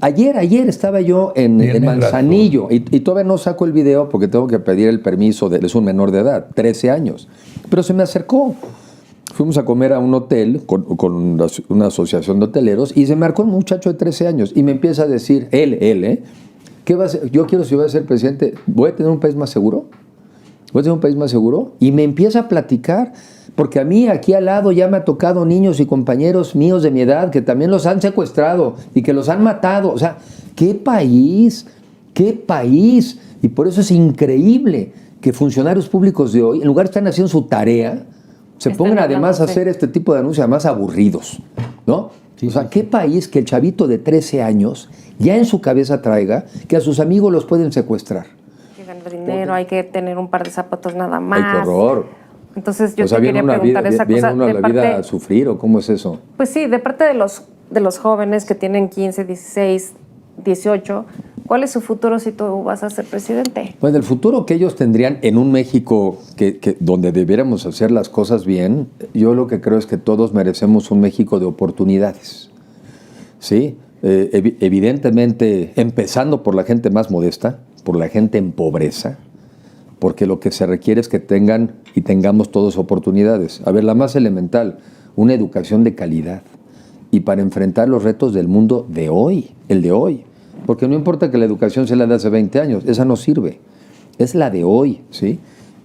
Ayer estaba yo en Manzanillo y todavía no saco el video porque tengo que pedir el permiso, es un menor de edad, 13 años. Pero se me acercó. Fuimos a comer a un hotel con una asociación de hoteleros y se me marcó un muchacho de 13 años y me empieza a decir, ¿qué va a hacer? Yo quiero, si voy a ser presidente, ¿voy a tener un país más seguro? ¿Voy a tener un país más seguro? Y me empieza a platicar, porque a mí aquí al lado ya me ha tocado niños y compañeros míos de mi edad que también los han secuestrado y que los han matado. O sea, ¿qué país? ¿Qué país? Y por eso es increíble que funcionarios públicos de hoy, en lugar de estar haciendo su tarea, se pongan además a hacer este tipo de anuncios más aburridos, ¿no? Sí, o sea, ¿qué país que el chavito de 13 años ya en su cabeza traiga que a sus amigos los pueden secuestrar? Hay que ganar dinero, hay que tener un par de zapatos nada más. ¡Ay, qué horror! Entonces yo te quería preguntar esa cosa. ¿Viene uno a la vida a sufrir o cómo es eso? Pues sí, de parte de los jóvenes que tienen 15, 16, 18, ¿cuál es su futuro si tú vas a ser presidente? Pues el futuro que ellos tendrían en un México donde debiéramos hacer las cosas bien, yo lo que creo es que todos merecemos un México de oportunidades. ¿Sí? Evidentemente, empezando por la gente más modesta, por la gente en pobreza, porque lo que se requiere es que tengan y tengamos todos oportunidades. A ver, la más elemental, una educación de calidad. Y para enfrentar los retos del mundo de hoy, el de hoy. Porque no importa que la educación sea la de hace 20 años, esa no sirve. Es la de hoy, ¿sí?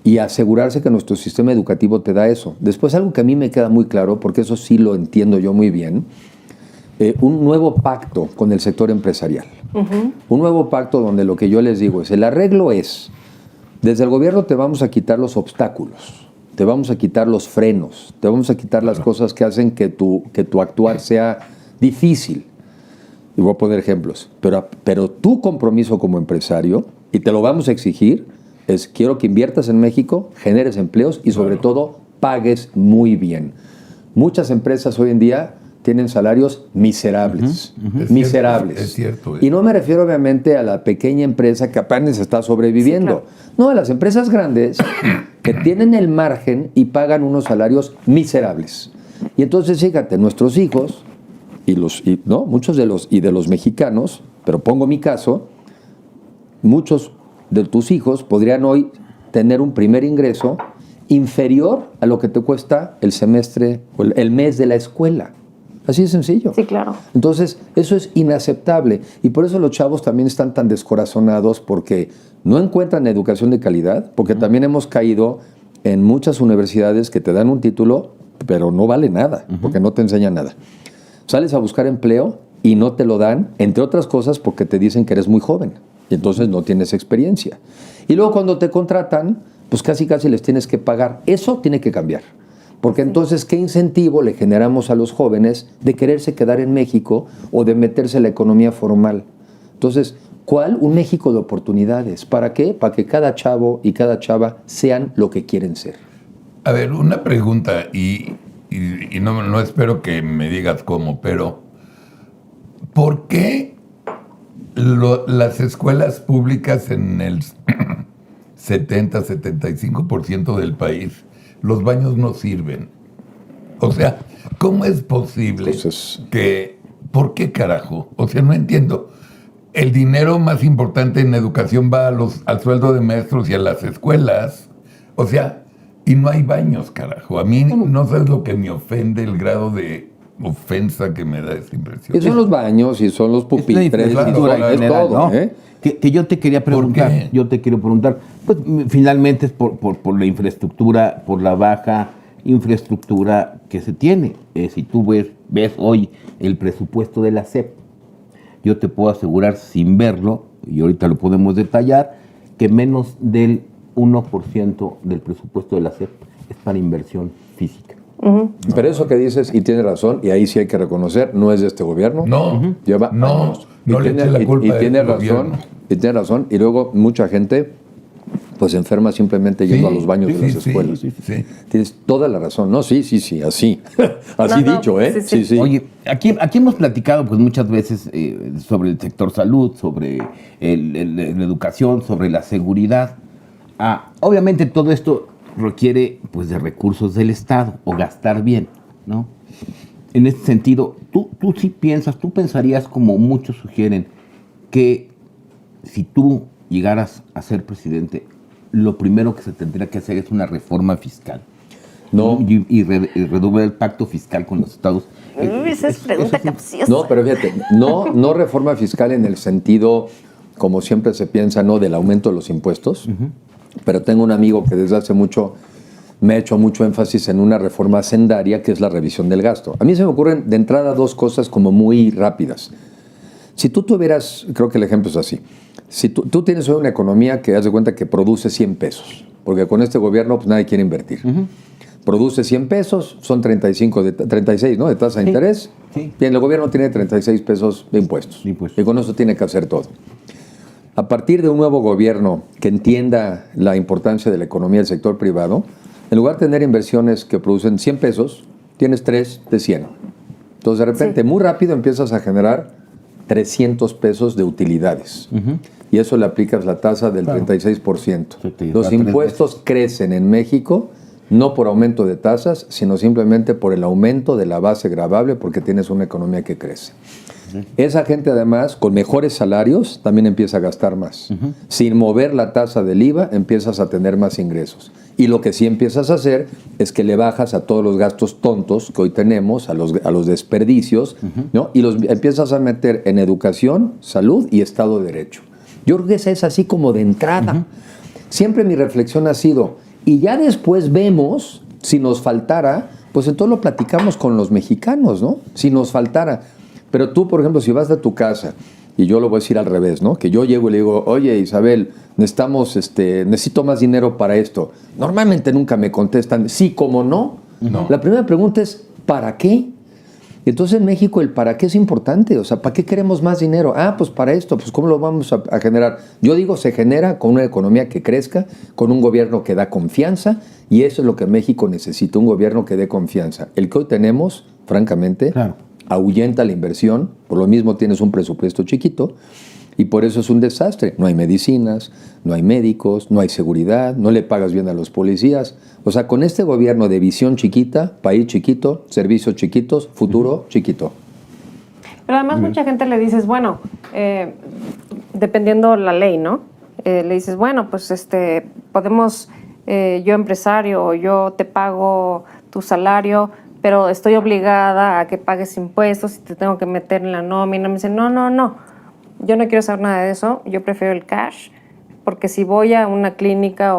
Y asegurarse que nuestro sistema educativo te da eso. Después, algo que a mí me queda muy claro, porque eso sí lo entiendo yo muy bien, un nuevo pacto con el sector empresarial. Un nuevo pacto donde lo que yo les digo es, el arreglo es, desde el gobierno te vamos a quitar los obstáculos, te vamos a quitar los frenos, te vamos a quitar las cosas que hacen que tu actuar sea difícil. Y voy a poner ejemplos. Pero tu compromiso como empresario, y te lo vamos a exigir, es quiero que inviertas en México, generes empleos y sobre todo pagues muy bien. Muchas empresas hoy en día tienen salarios miserables. Miserables. Es cierto. Y no me refiero obviamente a la pequeña empresa que apenas está sobreviviendo. Sí, claro. No, a las empresas grandes que tienen el margen y pagan unos salarios miserables. Y entonces, fíjate, nuestros hijos, muchos de los mexicanos, pero pongo mi caso, muchos de tus hijos podrían hoy tener un primer ingreso inferior a lo que te cuesta el semestre o el mes de la escuela. Así de sencillo. Sí, claro. Entonces, eso es inaceptable. Y por eso los chavos también están tan descorazonados porque no encuentran educación de calidad, porque también hemos caído en muchas universidades que te dan un título, pero no vale nada, porque no te enseñan nada. Sales a buscar empleo y no te lo dan, entre otras cosas, porque te dicen que eres muy joven. Y entonces no tienes experiencia. Y luego cuando te contratan, pues casi les tienes que pagar. Eso tiene que cambiar. Porque entonces, ¿qué incentivo le generamos a los jóvenes de quererse quedar en México o de meterse en la economía formal? Entonces, ¿cuál? Un México de oportunidades. ¿Para qué? Para que cada chavo y cada chava sean lo que quieren ser. A ver, una pregunta, y no espero que me digas cómo, pero ¿por qué las escuelas públicas en el 70-75% del país, los baños no sirven? O sea, ¿cómo es posible ¿por qué carajo? O sea, no entiendo. El dinero más importante en educación va al sueldo de maestros y a las escuelas. O sea, y no hay baños, carajo. A mí no sabes lo que me ofende, el grado de ofensa que me da esa impresión. Y son los baños y son los pupitres. Es todo, ¿no? Que yo te quería preguntar. Yo te quiero preguntar. Pues finalmente es por la infraestructura, por la baja infraestructura que se tiene. Si tú ves hoy el presupuesto de la SEP, yo te puedo asegurar sin verlo, y ahorita lo podemos detallar, que menos del 1% del presupuesto de la SEP es para inversión física. Pero eso que dices, y tienes razón, y ahí sí hay que reconocer, no es de este gobierno. No, lleva años. No le eche la culpa y tiene razón, y tiene razón. Y luego mucha gente pues enferma simplemente yendo a los baños de las escuelas. Sí. Tienes toda la razón. No, sí, así. Así dicho, ¿eh? Sí. Oye, aquí hemos platicado pues muchas veces sobre el sector salud, sobre la educación, sobre la seguridad. Obviamente todo esto requiere pues de recursos del Estado o gastar bien, ¿no? en este sentido, tú sí tú pensarías, como muchos sugieren, que si tú llegaras a ser presidente, lo primero que se tendría que hacer es una reforma fiscal. No. Y redoblar el pacto fiscal con los estados. Esa es pregunta capciosa. No, pero fíjate, no reforma fiscal en el sentido, como siempre se piensa, no del aumento de los impuestos, pero tengo un amigo que desde hace mucho me ha hecho mucho énfasis en una reforma hacendaria, que es la revisión del gasto. A mí se me ocurren de entrada dos cosas como muy rápidas. Si tú tuvieras, creo que el ejemplo es así, si tú tienes hoy una economía que haz de cuenta que produce 100 pesos, porque con este gobierno pues nadie quiere invertir. Produce 100 pesos, son 36, ¿no? De tasa de interés. Sí. Bien, el gobierno tiene 36 pesos de impuestos. Y con eso tiene que hacer todo. A partir de un nuevo gobierno que entienda la importancia de la economía del sector privado, en lugar de tener inversiones que producen 100 pesos, tienes 3 de 100. Entonces, de repente, muy rápido empiezas a generar 300 pesos de utilidades. Y eso le aplicas la tasa del 36%. Los impuestos crecen en México no por aumento de tasas, sino simplemente por el aumento de la base gravable, porque tienes una economía que crece. Esa gente, además, con mejores salarios, también empieza a gastar más. Sin mover la tasa del IVA, empiezas a tener más ingresos. Y lo que sí empiezas a hacer es que le bajas a todos los gastos tontos que hoy tenemos, a los desperdicios, ¿no? Y los empiezas a meter en educación, salud y Estado de Derecho. Yo creo que esa es así como de entrada. Siempre mi reflexión ha sido, y ya después vemos, si nos faltara, pues entonces lo platicamos con los mexicanos, ¿no? Si nos faltara. Pero tú, por ejemplo, si vas de tu casa, y yo lo voy a decir al revés, ¿no? Que yo llego y le digo, oye, Isabel, necesito más dinero para esto. Normalmente nunca me contestan, sí, ¿cómo no? No. La primera pregunta es, ¿para qué? Entonces en México el para qué es importante. O sea, ¿para qué queremos más dinero? Ah, pues para esto. Pues ¿cómo lo vamos a generar? Yo digo, se genera con una economía que crezca, con un gobierno que da confianza, y eso es lo que México necesita, un gobierno que dé confianza. El que hoy tenemos, francamente, ahuyenta la inversión, por lo mismo tienes un presupuesto chiquito, y por eso es un desastre. No hay medicinas, no hay médicos, no hay seguridad, no le pagas bien a los policías. O sea, con este gobierno de visión chiquita, país chiquito, servicios chiquitos, futuro chiquito. Pero además mucha gente le dices, bueno, dependiendo la ley, ¿no? Le dices, bueno, pues podemos, yo empresario, o yo te pago tu salario, pero estoy obligada a que pagues impuestos y te tengo que meter en la nómina. Me dicen, no. Yo no quiero saber nada de eso, yo prefiero el cash, porque si voy a una clínica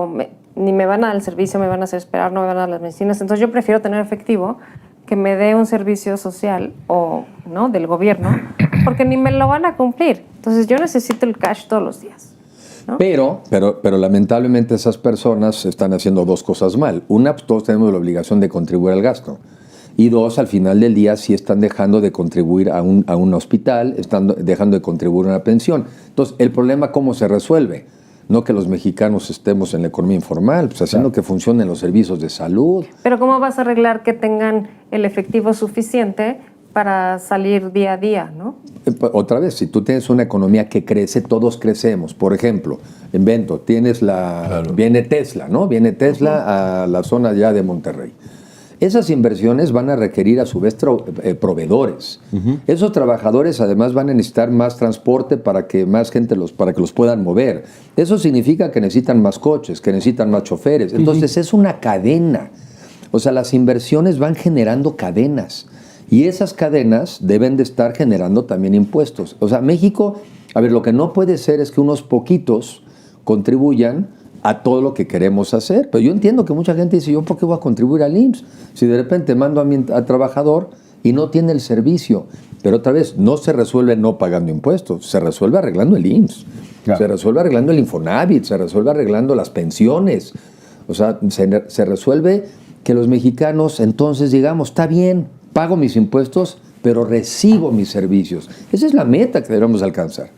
ni me van a dar el servicio, me van a hacer esperar, no me van a dar las medicinas, entonces yo prefiero tener efectivo que me dé un servicio social o no del gobierno, porque ni me lo van a cumplir. Entonces yo necesito el cash todos los días, ¿no? Pero lamentablemente esas personas están haciendo dos cosas mal. Una, pues todos tenemos la obligación de contribuir al gasto. Y dos, al final del día sí están dejando de contribuir a un hospital, están dejando de contribuir a una pensión. Entonces, ¿el problema cómo se resuelve? No que los mexicanos estemos en la economía informal, pues haciendo que funcionen los servicios de salud. Pero ¿cómo vas a arreglar que tengan el efectivo suficiente para salir día a día, ¿no? Otra vez, si tú tienes una economía que crece, todos crecemos. Por ejemplo, viene Tesla, ¿no? Viene Tesla a la zona ya de Monterrey. Esas inversiones van a requerir a su vez proveedores. Esos trabajadores además van a necesitar más transporte para que más gente para que los puedan mover. Eso significa que necesitan más coches, que necesitan más choferes. Entonces es una cadena. O sea, las inversiones van generando cadenas. Y esas cadenas deben de estar generando también impuestos. O sea, México, lo que no puede ser es que unos poquitos contribuyan a todo lo que queremos hacer. Pero yo entiendo que mucha gente dice, ¿yo por qué voy a contribuir al IMSS? Si de repente mando a trabajador y no tiene el servicio. Pero otra vez, no se resuelve no pagando impuestos, se resuelve arreglando el IMSS, se resuelve arreglando el Infonavit, se resuelve arreglando las pensiones. O sea, se resuelve que los mexicanos entonces digamos, está bien, pago mis impuestos, pero recibo mis servicios. Esa es la meta que debemos alcanzar.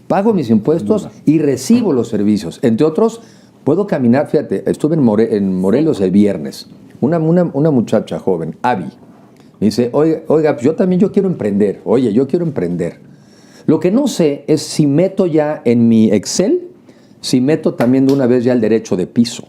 Pago mis impuestos y recibo los servicios. Entre otros, puedo caminar, fíjate, estuve en Morelos el viernes. Una muchacha joven, Abby, me dice, oiga, pues yo quiero emprender. Oye, yo quiero emprender. Lo que no sé es si meto ya en mi Excel, si meto también de una vez ya el derecho de piso.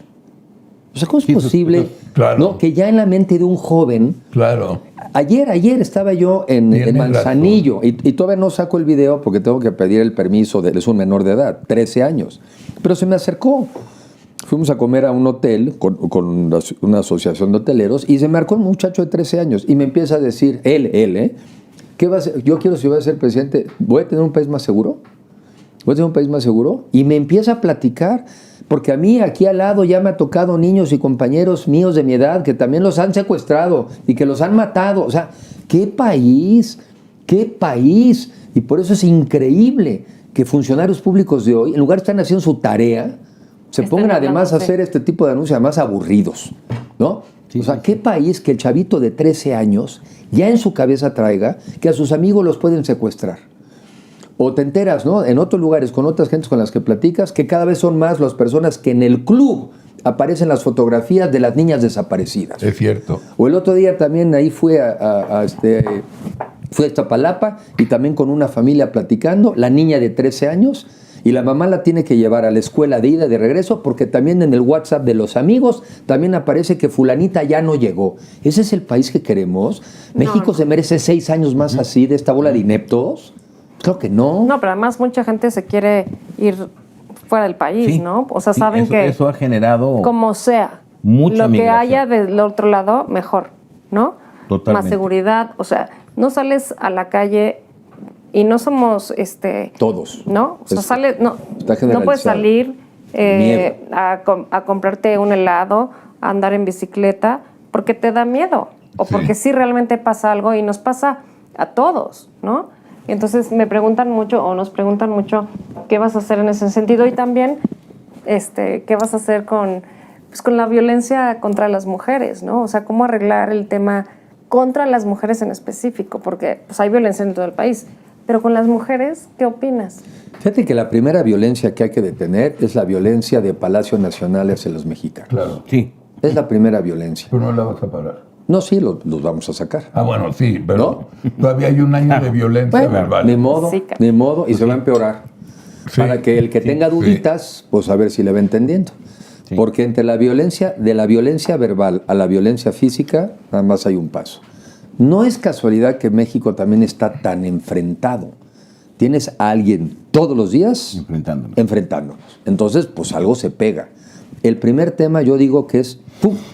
O sea, ¿cómo es posible Claro. ¿no? Que ya en la mente de un joven... Claro. Ayer estaba yo en Manzanillo y todavía no saco el video porque tengo que pedir el permiso, es un menor de edad, 13 años. Pero se me acercó. Fuimos a comer a un hotel con una asociación de hoteleros y se me acercó un muchacho de 13 años y me empieza a decir, ¿qué va a hacer? Yo quiero, si voy a ser presidente, ¿voy a tener un país más seguro? ¿Voy a tener un país más seguro? Y me empieza a platicar, porque a mí aquí al lado ya me ha tocado niños y compañeros míos de mi edad que también los han secuestrado y que los han matado. O sea, ¿qué país? ¿Qué país? Y por eso es increíble que funcionarios públicos de hoy, en lugar de estar haciendo su tarea, se pongan además a hacer este tipo de anuncios más aburridos, ¿no? Sí, o sea, ¿qué país que el chavito de 13 años ya en su cabeza traiga que a sus amigos los pueden secuestrar? O te enteras, ¿no? En otros lugares, con otras gentes con las que platicas, que cada vez son más las personas que en el club aparecen las fotografías de las niñas desaparecidas. Es cierto. O el otro día también ahí fui a Iztapalapa y también con una familia platicando, la niña de 13 años, y la mamá la tiene que llevar a la escuela de ida y de regreso porque también en el WhatsApp de los amigos también aparece que fulanita ya no llegó. ¿Ese es el país que queremos? ¿México se merece 6 años más así de esta bola de ineptos? Creo que no. No, pero además mucha gente se quiere ir fuera del país, Sí. ¿no? O sea, saben que eso ha generado como sea, mucha lo que migración. haya del otro lado, mejor, ¿no? Totalmente. Más seguridad, o sea, no sales a la calle y no somos, Todos. ¿no? O sea, Está no puedes generalizado. salir Miedo. a comprarte un helado, a andar en bicicleta, porque te da miedo, o Sí. porque sí realmente pasa algo y nos pasa a todos, ¿no? Y entonces me preguntan mucho, o nos preguntan mucho, ¿qué vas a hacer en ese sentido? Y también, ¿qué vas a hacer con la violencia contra las mujeres, ¿no? O sea, ¿cómo arreglar el tema contra las mujeres en específico? Porque pues, hay violencia en todo el país. Pero con las mujeres, ¿qué opinas? Fíjate que la primera violencia que hay que detener es la violencia de Palacio Nacional hacia los mexicanos. Claro. Sí. Es la primera violencia. Pero no la vas a parar. No, sí, los vamos a sacar. Ah, bueno, sí, pero todavía hay un año de violencia Bueno, verbal. ni modo, Sí, ni modo, y se va a empeorar. Sí. Para que el que tenga duditas, pues a ver si le va entendiendo. Sí. Porque entre la violencia, de la violencia verbal a la violencia física, nada más hay un paso. No es casualidad que México también está tan enfrentado. Tienes a alguien todos los días enfrentándonos. Entonces, pues algo se pega. El primer tema yo digo que es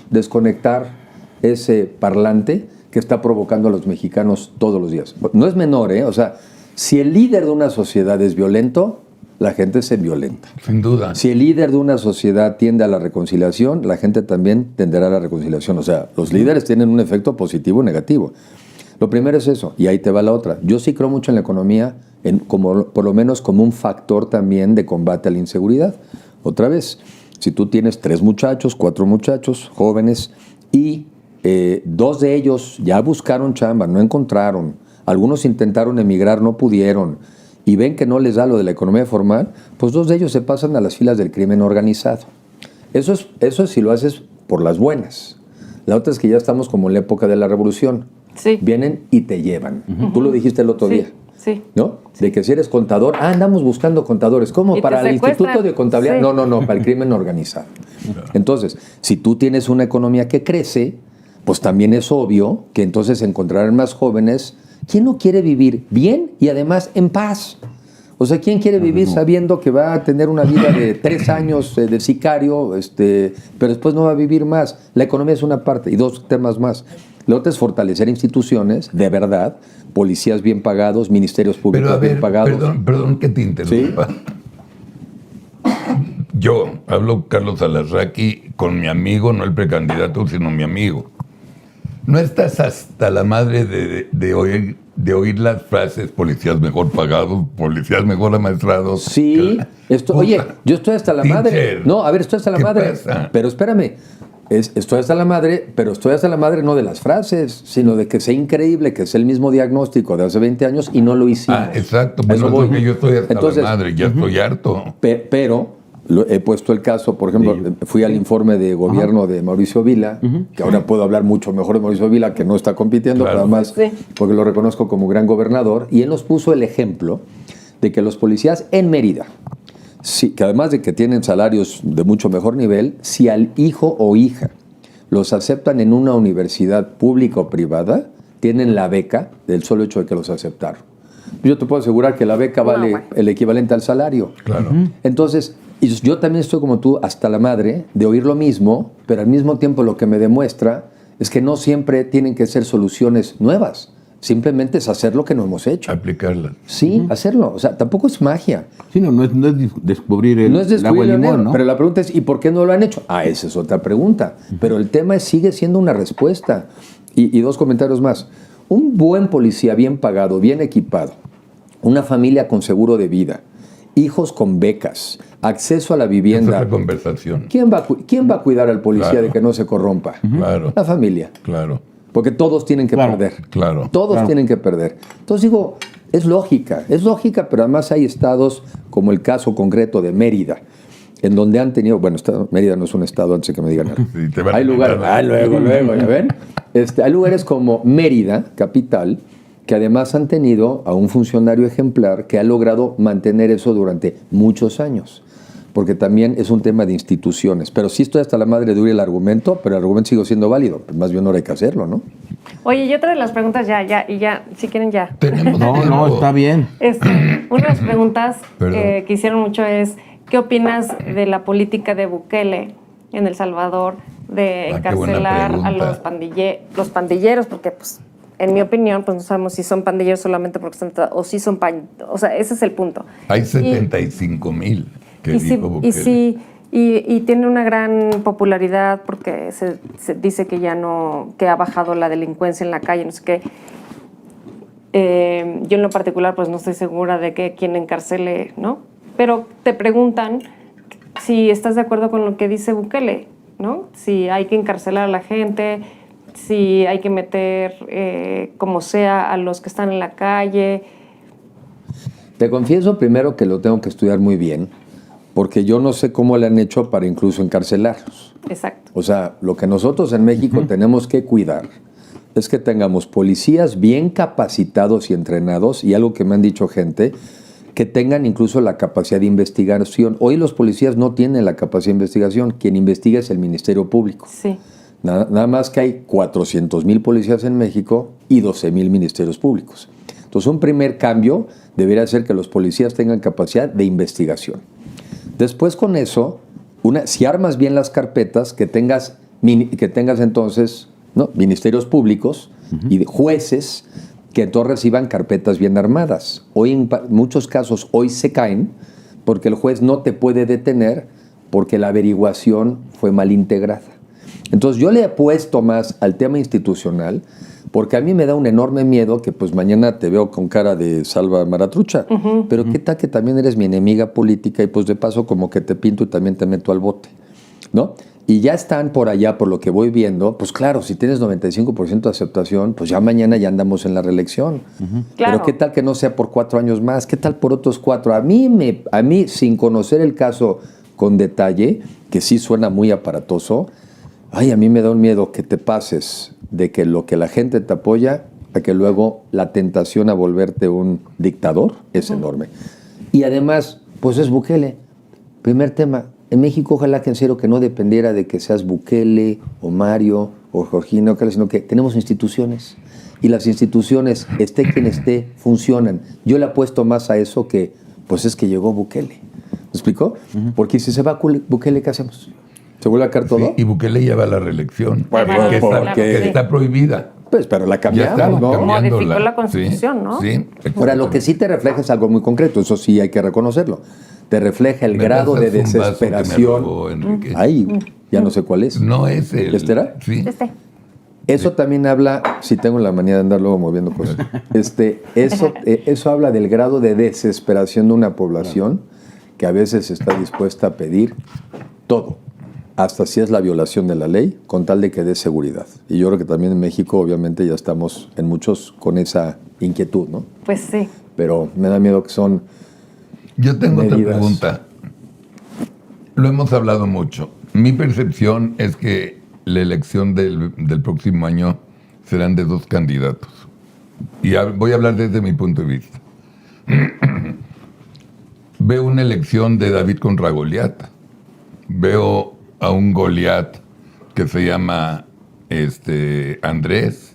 desconectar ese parlante que está provocando a los mexicanos todos los días. No es menor, ¿eh? O sea, si el líder de una sociedad es violento, la gente se violenta. Sin duda. Si el líder de una sociedad tiende a la reconciliación, la gente también tenderá a la reconciliación. O sea, los líderes tienen un efecto positivo o negativo. Lo primero es eso, y ahí te va la otra. Yo sí creo mucho en la economía, por lo menos como un factor también de combate a la inseguridad. Otra vez, si tú tienes 3 muchachos, 4 muchachos jóvenes y 2 de ellos ya buscaron chamba, no encontraron, algunos intentaron emigrar, no pudieron, y ven que no les da lo de la economía formal, pues 2 de ellos se pasan a las filas del crimen organizado. Eso es si lo haces por las buenas. La otra es que ya estamos como en la época de la revolución. Sí. Vienen y te llevan. Tú lo dijiste el otro día. Sí. ¿No? De que si eres contador, andamos buscando contadores. ¿Cómo? Y ¿Para te el secuestran. Instituto de Contabilidad? Sí. No, para el crimen organizado. Entonces, si tú tienes una economía que crece, pues también es obvio que entonces encontrarán más jóvenes. ¿Quién no quiere vivir bien y además en paz? O sea, ¿quién quiere vivir sabiendo que va a tener una vida de 3 años de sicario, pero después no va a vivir más? La economía es una parte y 2 temas más. La otra es fortalecer instituciones, de verdad, policías bien pagados, ministerios públicos Pero a ver, bien pagados. perdón que te interrumpa. Yo hablo Carlos Alarraqui con mi amigo, no el precandidato, sino mi amigo. ¿No estás hasta la madre de oír las frases policías mejor pagados, policías mejor amaestrados? Sí, oye, yo estoy hasta la madre. No, a ver, estoy hasta la madre. Pasa? Pero espérame, estoy hasta la madre, pero estoy hasta la madre no de las frases, sino de que sea increíble que sea el mismo diagnóstico de hace 20 años y no lo hicimos. Ah, exacto. A eso Bueno, voy. es que yo estoy hasta Entonces, la madre, ya estoy harto. Pero he puesto el caso, por ejemplo, fui al informe de gobierno de Mauricio Vila, que ahora puedo hablar mucho mejor de Mauricio Vila, que no está compitiendo, Claro. pero además, Sí. porque lo reconozco como gran gobernador, y él nos puso el ejemplo de que los policías en Mérida, que además de que tienen salarios de mucho mejor nivel, si al hijo o hija los aceptan en una universidad pública o privada, tienen la beca del solo hecho de que los aceptaron. Yo te puedo asegurar que la beca vale el equivalente al salario. Claro. Entonces, y yo también estoy como tú, hasta la madre, de oír lo mismo, pero al mismo tiempo lo que me demuestra es que no siempre tienen que ser soluciones nuevas. Simplemente es hacer lo que no hemos hecho. Aplicarlas. Sí, hacerlo. O sea, tampoco es magia. Sí, no es descubrir el agua y limón, ¿no? Pero la pregunta es, ¿y por qué no lo han hecho? Esa es otra pregunta. Pero el tema sigue siendo una respuesta. Y dos comentarios más. Un buen policía bien pagado, bien equipado, una familia con seguro de vida, hijos con becas, acceso a la vivienda. Es otra conversación. ¿Quién va a cuidar al policía de que no se corrompa? Claro. La familia. Claro. Porque todos tienen que perder. Claro. Todos tienen que perder. Entonces digo, es lógica, pero además hay estados como el caso concreto de Mérida, en donde han tenido, bueno, Mérida no es un estado antes de que me digan nada. Sí, te van a Hay lugares, luego, ¿ya ven? Hay lugares como Mérida, capital, que además han tenido a un funcionario ejemplar que ha logrado mantener eso durante muchos años. Porque también es un tema de instituciones. Pero sí estoy hasta la madre de oír el argumento, pero el argumento sigue siendo válido. Más bien ahora hay que hacerlo, ¿no? Oye, y otra de las preguntas si quieren ya. No, está bien. Una de las preguntas que hicieron mucho es, ¿qué opinas de la política de Bukele en El Salvador de encarcelar a los pandilleros? Porque, pues, en mi opinión, pues no sabemos si son pandilleros solamente porque están o si son o sea, ese es el punto. Hay 75,000 que dijo Bukele. Y tiene una gran popularidad porque se dice que que ha bajado la delincuencia en la calle, no sé qué. Yo en lo particular, pues no estoy segura de que quien encarcele, ¿no? Pero te preguntan si estás de acuerdo con lo que dice Bukele, ¿no? Si hay que encarcelar a la gente, si hay que meter como sea a los que están en la calle. Te confieso primero que lo tengo que estudiar muy bien, porque yo no sé cómo le han hecho para incluso encarcelarlos. Exacto. O sea, lo que nosotros en México tenemos que cuidar es que tengamos policías bien capacitados y entrenados, y algo que me han dicho gente, que tengan incluso la capacidad de investigación. Hoy los policías no tienen la capacidad de investigación. Quien investiga es el Ministerio Público. Sí. Nada más que hay 400,000 policías en México y 12,000 ministerios públicos. Entonces, un primer cambio debería ser que los policías tengan capacidad de investigación. Después, con eso, si armas bien las carpetas, que tengas entonces, ¿no?, ministerios públicos y jueces que entonces reciban carpetas bien armadas. Hoy, en muchos casos, se caen porque el juez no te puede detener porque la averiguación fue mal integrada. Entonces, yo le he puesto más al tema institucional porque a mí me da un enorme miedo que pues mañana te veo con cara de Salva Maratrucha, pero qué tal que también eres mi enemiga política y pues de paso como que te pinto y también te meto al bote, ¿no? Y ya están por allá, por lo que voy viendo, pues claro, si tienes 95% de aceptación, pues ya mañana ya andamos en la reelección. Claro. Pero qué tal que no sea por 4 años más, qué tal por otros 4. A mí, sin conocer el caso con detalle, que sí suena muy aparatoso, a mí me da un miedo que te pases de que lo que la gente te apoya, a que luego la tentación a volverte un dictador es enorme. Y además, pues es Bukele. Primer tema, en México ojalá que en serio que no dependiera de que seas Bukele o Mario o Georgina, sino que tenemos instituciones. Y las instituciones, esté quien esté, funcionan. Yo le apuesto más a eso que, pues es que llegó Bukele. ¿Me explicó? Porque si se va Bukele, ¿qué hacemos? ¿Se vuelve a caer todo? Sí, y Bukele ya va a la reelección. Porque está prohibida. Pues, pero la cambiamos, ¿no? Modificó la Constitución, ¿no? Sí. Ahora, lo que sí te refleja es algo muy concreto, eso sí hay que reconocerlo. Te refleja el grado de desesperación. Ay, ya no sé cuál es. No es el... ¿Este era? Sí. Eso también habla, si tengo la manía de andar luego moviendo cosas, eso habla del grado de desesperación de una población que a veces está dispuesta a pedir todo, hasta si es la violación de la ley, con tal de que dé seguridad. Y yo creo que también en México, obviamente, ya estamos en muchos con esa inquietud, ¿no? Pues sí. Pero me da miedo que son Yo tengo medidas. otra pregunta. Lo hemos hablado mucho. Mi percepción es que la elección del próximo año serán de 2 candidatos. Y voy a hablar desde mi punto de vista. Veo una elección de David contra Goliat. Veo a un Goliat que se llama Andrés,